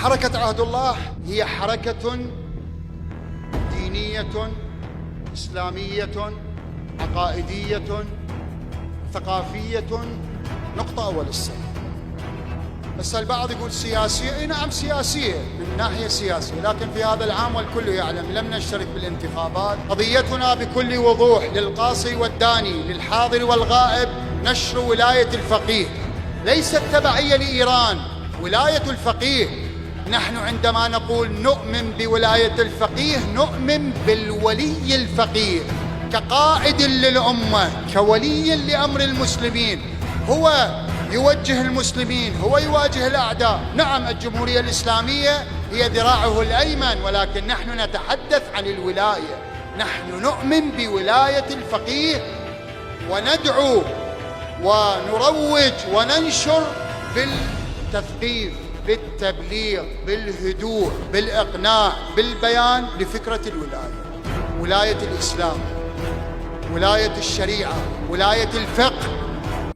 حركة عهد الله هي حركة دينية إسلامية عقائدية ثقافية. نقطة أول السنة. بس البعض يقول سياسية. أي نعم سياسية من ناحية سياسية، لكن في هذا العام والكل يعلم لم نشترك بالانتخابات. قضيتنا بكل وضوح للقاصي والداني للحاضر والغائب نشر ولاية الفقيه، ليست تبعية لإيران. ولاية الفقيه، نحن عندما نقول نؤمن بولاية الفقيه نؤمن بالولي الفقيه كقائد للأمة، كولي لأمر المسلمين، هو يوجه المسلمين، هو يواجه الأعداء. نعم الجمهورية الإسلامية هي ذراعه الأيمن، ولكن نحن نتحدث عن الولاية. نحن نؤمن بولاية الفقيه وندعو ونروج وننشر بالتثقيف، بالتبليغ، بالهدوء، بالإقناع، بالبيان لفكرة الولاية، ولاية الإسلام، ولاية الشريعة، ولاية الفقه.